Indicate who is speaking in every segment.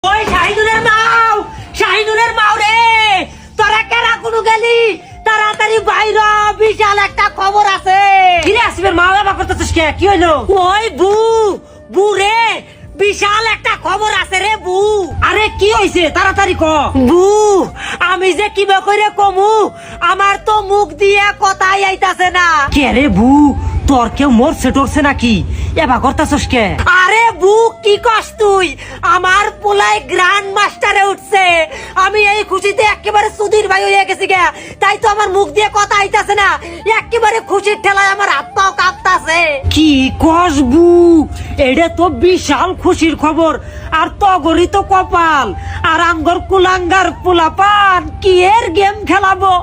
Speaker 1: ওই শাহিনুরের মাও রে, তোরা কেরা কোনো গেলি? তাড়াতাড়ি বাইর, বিশাল একটা খবর আছে। কিরে আসিফের মা বাবা করতেছিস কে? কি হইলো? ওই বু রে, বিশাল একটা খবর আছে রে বু। আরে কি হইছে তাড়াতাড়ি ক। বু, আমি যে কিবা করে কমু, আমার তো মুখ দিয়ে কথাই আইতাছে না। কে রে বু, তোর কেউ মরছে টরছে নাকি? এবা করতাছস কে? আরে বু, কি কস তুই? আমার পোলায় গ্র্যান্ড মাস্টারে উঠছে। আমি এই খুশিতে একেবারে সুধীর ভাই হয়ে গেছি গে, তাই তো আমার মুখ দিয়ে কথা আইতাছে না। একেবারে খুশির ঠেলায় আমার হাত পাও কাঁপতাছে। কি কস বু, এটা তো বিশাল খুশির খবর। আর তগরি তো কপাল, আর আঙ্গর কুলাঙ্গার পোলাপান কি এর গেম খেলাবো?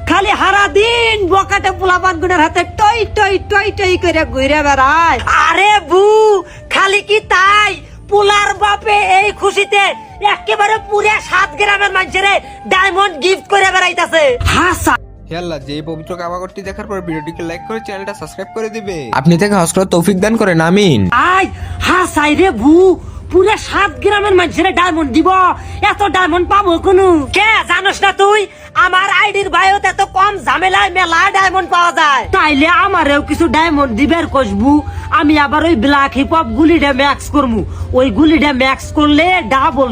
Speaker 1: খালি হারা দিন বকাটে পোলাপান গুনের হাতে টই টই টই টই করে ঘুরে বেড়ায়। আরে বু, খালি কি তাই, পোলার বাপে এই খুশিতে একেবারে পুরো 7 গ্রামের মানুষের ডায়মন্ড গিফট করে বেড়াইতাছে। হাসা
Speaker 2: হে আল্লাহ, যে এই পবিত্র কাবাগরটি দেখার পর ভিডিওটিকে লাইক করে চ্যানেলটা সাবস্ক্রাইব করে দিবে। আপনি থেকে হজ করার তৌফিক দান করেন, আমিন।
Speaker 1: আই হাসাই রে বু, পুরো 7 গ্রামের মানুষের ডায়মন্ড দিব। এত ডায়মন্ড পাবো কোনো? কে জানোস না তুই, আমার আইডির বায়োতে এত কম ঝামেলায় মেলা ডায়মন্ড পাওয়া যায়। তাইলে আমারেও কিছু ডায়মন্ড দিবের কসবু। আমি আবার ওই ব্ল্যাক হিপ হপ গুলিটা ম্যাক্স করমু। ওই গুলিটা ম্যাক্স করলে ডাবল